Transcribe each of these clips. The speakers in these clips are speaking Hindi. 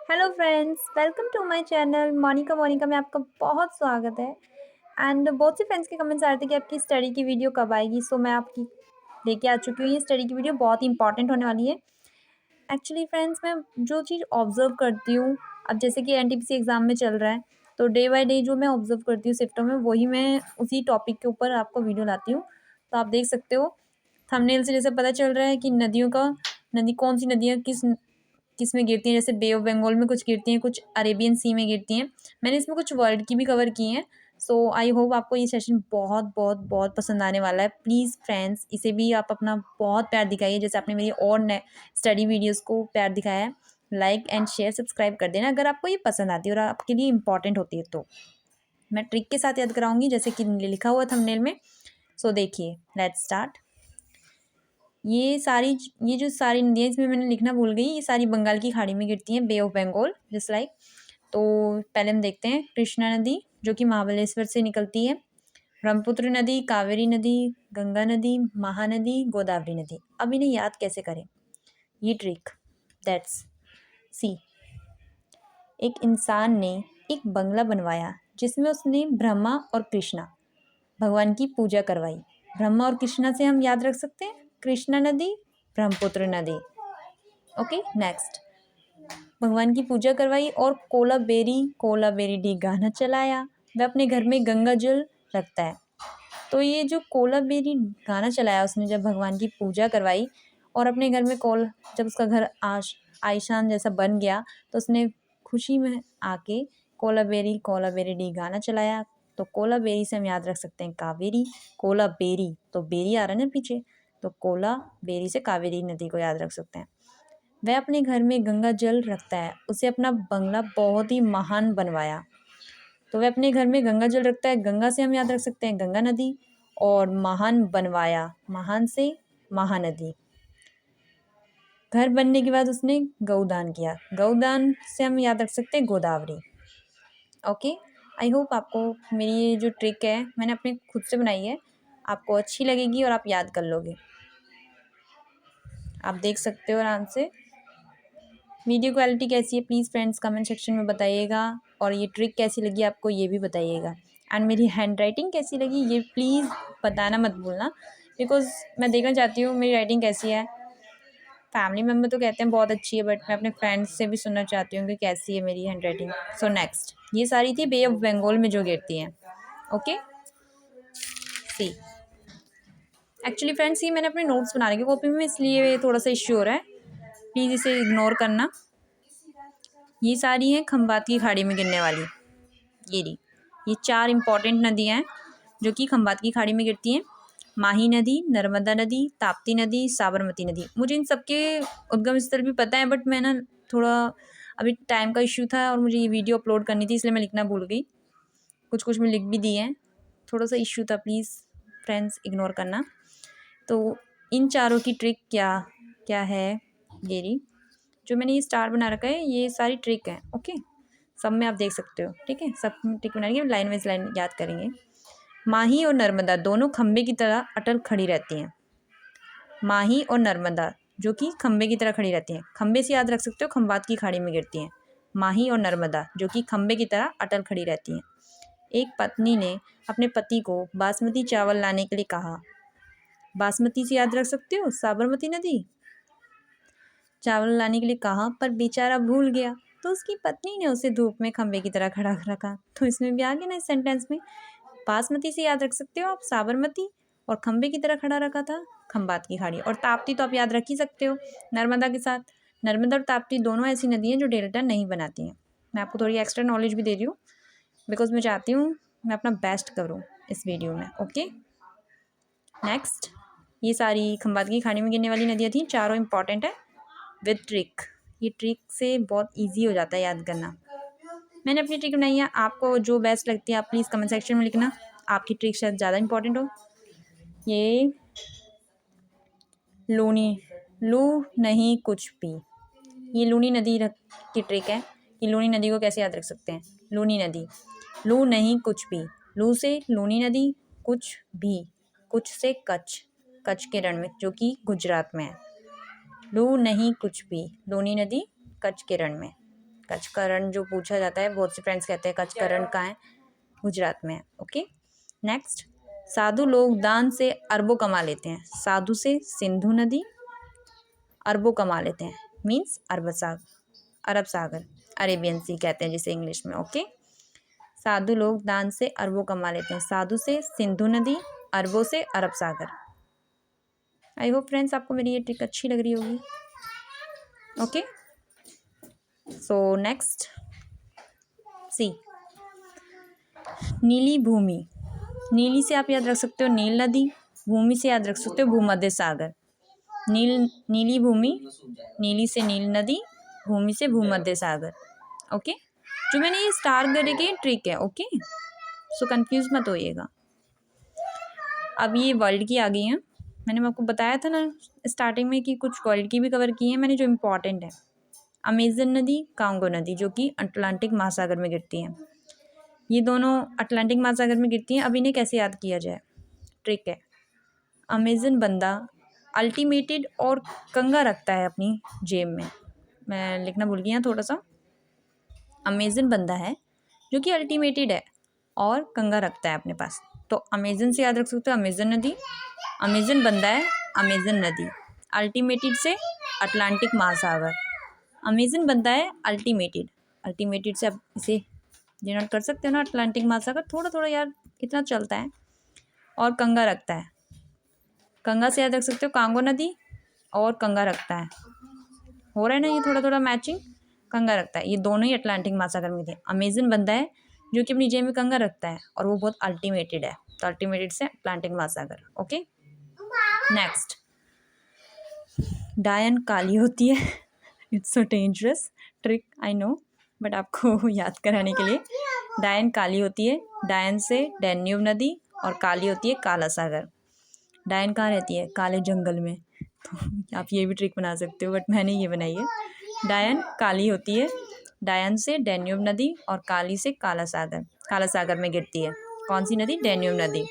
Hello friends, welcome to my channel Monika Monika में आपका बहुत स्वागत है। एंड बहुत से फ्रेंड्स के कमेंट्स आ रहे थे कि आपकी स्टडी की वीडियो कब आएगी। सो मैं आपकी लेके आ चुकी हूँ। ये स्टडी की वीडियो बहुत ही इंपॉर्टेंट होने वाली है। एक्चुअली फ्रेंड्स, मैं जो चीज़ ऑब्जर्व करती हूँ, अब जैसे कि एनटीपीसी एग्ज़ाम में चल रहा है, तो डे बाय डे जो मैं ऑब्जर्व करती हूँ शिफ्टों में, वही मैं उसी टॉपिक के ऊपर आपको वीडियो लाती हूँ। तो आप देख सकते हो थंबनेल से जैसे पता चल रहा है कि नदी कौन सी नदियाँ किस में गिरती हैं। जैसे बे ऑफ बंगाल में कुछ गिरती हैं, कुछ अरेबियन सी में गिरती हैं। मैंने इसमें कुछ वर्ड की भी कवर की हैं। सो आई होप आपको ये सेशन बहुत बहुत बहुत पसंद आने वाला है। प्लीज़ फ्रेंड्स, इसे भी आप अपना बहुत प्यार दिखाइए, जैसे आपने मेरी और स्टडी वीडियोस को प्यार दिखाया है। लाइक एंड शेयर सब्सक्राइब कर देना अगर आपको ये पसंद आती है और आपके लिए इंपॉर्टेंट होती है। तो मैं ट्रिक के साथ याद कराऊंगी, जैसे कि लिखा हुआ थंबनेल में। सो देखिए, लेट्स स्टार्ट। ये जो सारी नदियाँ, इसमें मैंने लिखना भूल गई, ये सारी बंगाल की खाड़ी में गिरती हैं, बे ऑफ बंगाल जस्ट लाइक। तो पहले हम देखते हैं कृष्णा नदी, जो कि महाबलेश्वर से निकलती है। ब्रह्मपुत्र नदी, कावेरी नदी, गंगा नदी, महानदी, गोदावरी नदी। अब इन्हें याद कैसे करें, ये ट्रिक। That's see. एक इंसान ने एक बंगला बनवाया जिसमें उसने ब्रह्मा और कृष्णा भगवान की पूजा करवाई। ब्रह्मा और कृष्णा से हम याद रख सकते हैं कृष्णा नदी, ब्रह्मपुत्र नदी। Okay, next. भगवान की पूजा करवाई और कोला बेरी डी गाना चलाया। वह अपने घर में गंगा जल रखता है। तो ये जो कोला बेरी गाना चलाया उसने, जब भगवान की पूजा करवाई और अपने घर में जब उसका घर आईशान जैसा बन गया, तो उसने खुशी में आके कोला बेरी डी गाना चलाया। तो कोला बेरी से हम याद रख सकते हैं कावेरी। कोला बेरी, तो बेरी आ रहा है ना पीछे, तो कोला बेरी से कावेरी नदी को याद रख सकते हैं। वह अपने घर में गंगा जल रखता है। उसे अपना बंगला बहुत ही महान बनवाया। तो वह अपने घर में गंगा जल रखता है, गंगा से हम याद रख सकते हैं गंगा नदी। और महान बनवाया, महान से महानदी। घर बनने के बाद उसने गौदान किया, गौदान से हम याद रख सकते हैं गोदावरी। ओके, आई होप आपको मेरी ये जो ट्रिक है मैंने अपने खुद से बनाई है, आपको अच्छी लगेगी और आप याद कर लोगे। आप देख सकते हो आराम से। वीडियो क्वालिटी कैसी है प्लीज़ फ्रेंड्स कमेंट सेक्शन में बताइएगा, और ये ट्रिक कैसी लगी आपको ये भी बताइएगा। एंड मेरी हैंड राइटिंग कैसी लगी ये प्लीज़ बताना मत भूलना, बिकॉज़ मैं देखना चाहती हूँ मेरी राइटिंग कैसी है। फैमिली मेम्बर तो कहते हैं बहुत अच्छी है, बट मैं अपने फ्रेंड्स से भी सुनना चाहती हूँ कि कैसी है मेरी हैंड राइटिंग। सो नेक्स्ट, ये सारी थी बे ऑफ बंगाल में जो गिरती हैं। ओके, सी। एक्चुअली फ्रेंड्स, ये मैंने अपने नोट्स बना रखी कॉपी में, इसलिए थोड़ा सा इश्यू हो रहा है, प्लीज़ इसे इग्नोर करना। ये सारी हैं खंबात की खाड़ी में गिरने वाली। ये 4 इंपॉर्टेंट नदियाँ हैं जो कि खंबात की खाड़ी में गिरती हैं। माही नदी, नर्मदा नदी, ताप्ती नदी, साबरमती नदी। मुझे इन सबके उद्गम स्थल भी पता है, बट मैं ना थोड़ा अभी टाइम का इश्यू था और मुझे ये वीडियो अपलोड करनी थी, इसलिए मैं लिखना भूल गई। कुछ कुछ मैं लिख भी दिए हैं, थोड़ा सा इश्यू था, प्लीज़ फ्रेंड्स इग्नोर करना। तो इन चारों की ट्रिक क्या क्या है, ये जो मैंने ये स्टार बना रखा है, ये सारी ट्रिक है। ओके, सब में आप देख सकते हो, ठीक है। सब में ट्रिक बनाएंगे, लाइन वाइज लाइन याद करेंगे। माही और नर्मदा दोनों खंबे की तरह अटल खड़ी रहती हैं। माही और नर्मदा जो कि खंबे की तरह खड़ी रहती हैं, खंबे से याद रख सकते हो खंबात की खाड़ी में गिरती हैं। माही और नर्मदा जो कि खंबे की तरह अटल खड़ी रहती हैं। एक पत्नी ने अपने पति को बासमती चावल लाने के लिए कहा। बासमती से याद रख सकते हो साबरमती नदी। चावल लाने के लिए कहा पर बेचारा भूल गया, तो उसकी पत्नी ने उसे धूप में खंबे की तरह खड़ा रखा। तो इसमें भी आ गया ना इस सेंटेंस में। बासमती से याद रख सकते हो आप साबरमती, और खंबे की तरह खड़ा रखा था खंबात की खाड़ी। और ताप्ती तो आप याद रख ही सकते हो नर्मदा के साथ। नर्मदा और ताप्ती दोनों ऐसी नदी हैं जो डेल्टा नहीं बनाती हैं। मैं आपको थोड़ी एक्स्ट्रा नॉलेज भी दे रही हूँ, बिकॉज मैं चाहती हूँ मैं अपना बेस्ट करूँ इस वीडियो में। Okay, next. ये सारी खंबात की खाड़ी में गिरने वाली नदियाँ थी, चारों इंपॉर्टेंट है विद ट्रिक। ये ट्रिक से बहुत इजी हो जाता है याद करना। मैंने अपनी ट्रिक बनाई है, आपको जो बेस्ट लगती है आप प्लीज़ कमेंट सेक्शन में लिखना, आपकी ट्रिक शायद ज़्यादा इंपॉर्टेंट हो। ये लूनी, लू नहीं कुछ भी, ये लूनी नदी की ट्रिक है कि लूनी नदी को कैसे याद रख सकते हैं। लूनी नदी, लू नहीं कुछ भी, लू से लूनी नदी, कुछ भी, कुछ से कच्छ, कच्छ के रण में जो कि गुजरात में है। लू नहीं कुछ भी, लूनी नदी कच्छ के रण में, कचकरण जो पूछा जाता है, बहुत से फ्रेंड्स कहते हैं कचकरण कहाँ है, गुजरात में है। ओके नेक्स्ट, साधु लोग दान से अरबों कमा लेते हैं। साधु से सिंधु नदी अरबों कमा लेते हैं, मीन्स अरब सागर, अरेबियन सी कहते हैं जिसे इंग्लिश में। ओके साधु लोग दान से अरबों कमा लेते हैं। साधु से सिंधु नदी, अरबों से अरब सागर। आई होप फ्रेंड्स आपको मेरी ये ट्रिक अच्छी लग रही होगी। ओके सो नेक्स्ट, सी नीली भूमि। नीली से आप याद रख सकते हो नील नदी, भूमि से याद रख सकते हो भूमध्य सागर। नीली भूमि, नीली से नील नदी, भूमि से भूमध्य सागर। ओके जो मैंने ये स्टार करके ट्रिक है। ओके सो कंफ्यूज मत होइएगा। अब ये वर्ल्ड की आ गई हैं। मैंने आपको बताया था ना स्टार्टिंग में कि कुछ वर्ल्ड की भी कवर की है मैंने जो इम्पोर्टेंट है। अमेजन नदी, कांगो नदी जो कि अटलांटिक महासागर में गिरती हैं। ये दोनों अटलांटिक महासागर में गिरती हैं। अब इन्हें कैसे याद किया जाए, ट्रिक है। अमेजन बंदा अल्टीमेटेड और कंगा रखता है अपनी जेब में। मैं लिखना भूल गई यहाँ थोड़ा सा। अमेजन बंदा है जो कि अल्टीमेटेड है और कंगा रखता है अपने पास। तो अमेजन से याद रख सकते हो अमेजन नदी। अमेजन बंदा है अमेजन नदी। अल्टीमेटेड से अटलांटिक महासागर। अमेजन बनता है अल्टीमेटेड, अल्टीमेटेड से आप इसे डिनोट कर सकते हो ना अटलांटिक महासागर। थोड़ा थोड़ा यार इतना चलता है। और कंगा रखता है, कंगा से याद रख सकते हो कांगो नदी और कंगा रखता है। हो रहा है ना ये थोड़ा थोड़ा मैचिंग। कंगा रखता है, ये दोनों ही अटलांटिक महासागर में थे। अमेजन बंदा है जो कि अपनी जेब में कंगा रखता है और वो बहुत अल्टीमेटेड है। तो अल्टीमेटेड से अटलांटिक महासागर। ओके नेक्स्ट, डायन काली होती है। It's so dangerous trick I know, but आपको याद कराने के लिए। डायन काली होती है, डायन से डैन्यूब नदी और काली होती है काला सागर। डायन कहाँ रहती है, काले जंगल में। तो आप ये भी ट्रिक बना सकते हो बट मैंने ये बनाई है। डायन काली होती है, डायन से डैन्यूब नदी और काली से काला सागर में गिरती है। कौन सी नदी, डैन्यूब नदी।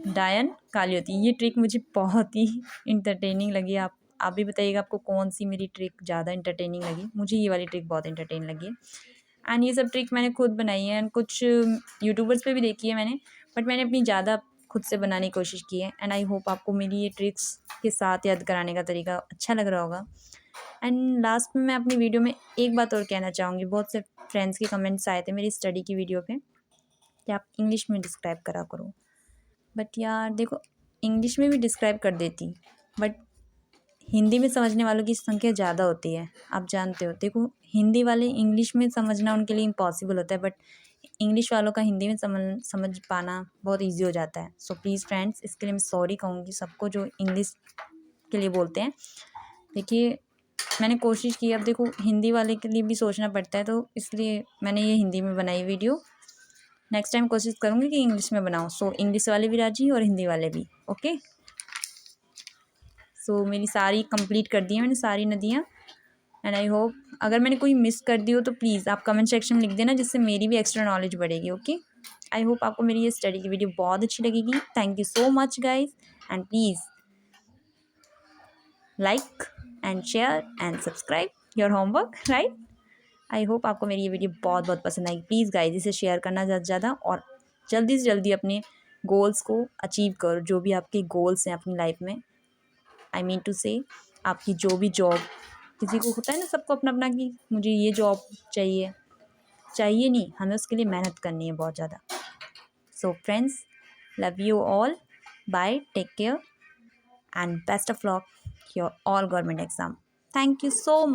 डायन काली होती है। ये ट्रिक मुझे बहुत ही इंटरटेनिंग लगी। आप भी बताइएगा आपको कौन सी मेरी ट्रिक ज़्यादा इंटरटेनिंग लगी। मुझे ये वाली ट्रिक बहुत इंटरटेन लगी है। एंड ये सब ट्रिक मैंने खुद बनाई है एंड कुछ यूट्यूबर्स पे भी देखी है मैंने, बट मैंने अपनी ज़्यादा खुद से बनाने की कोशिश की है। एंड आई होप आपको मेरी ये ट्रिक्स के साथ याद कराने का तरीका अच्छा लग रहा होगा। एंड लास्ट में मैं अपनी वीडियो में एक बात और कहना चाहूँगी। बहुत से फ्रेंड्स के कमेंट्स आए थे मेरी स्टडी की वीडियो पे कि आप इंग्लिश में डिस्क्राइब करा करो। बट यार देखो, इंग्लिश में भी डिस्क्राइब कर देती बट हिंदी में समझने वालों की संख्या ज़्यादा होती है, आप जानते हो। देखो हिंदी वाले इंग्लिश में समझना उनके लिए इम्पॉसिबल होता है, बट इंग्लिश वालों का हिंदी में समझ पाना बहुत इजी हो जाता है। सो प्लीज़ फ्रेंड्स, इसके लिए मैं सॉरी कहूँगी सबको जो इंग्लिश के लिए बोलते हैं। देखिए मैंने कोशिश की, अब देखो हिंदी वाले के लिए भी सोचना पड़ता है, तो इसलिए मैंने ये हिंदी में बनाई वीडियो। नेक्स्ट टाइम कोशिश करूँगी कि इंग्लिश में बनाऊँ। सो इंग्लिश वाले भी राजी और हिंदी वाले भी। ओके सो मेरी सारी कंप्लीट कर दी है मैंने सारी नदियाँ। एंड आई होप अगर मैंने कोई मिस कर दी हो तो प्लीज़ आप कमेंट सेक्शन में लिख देना, जिससे मेरी भी एक्स्ट्रा नॉलेज बढ़ेगी। ओके आई होप आपको मेरी ये स्टडी की वीडियो बहुत अच्छी लगेगी। Thank you so much guys and please like and share and subscribe your homework right. I hope आपको मेरी ये वीडियो बहुत बहुत पसंद आएगी। प्लीज़ गाइज इसे शेयर करना ज़्यादा से ज़्यादा और जल्दी से जल्दी अपने गोल्स को अचीव करो। जो भी आपके गोल्स हैं अपनी लाइफ में, आई मीन टू से आपकी जो भी जॉब, किसी को होता है ना सबको अपना अपना कि मुझे ये जॉब चाहिए नहीं, हमें उसके लिए मेहनत करनी है बहुत ज़्यादा। So friends, love you all, bye, take care and best of luck your all government exam. Thank you so much.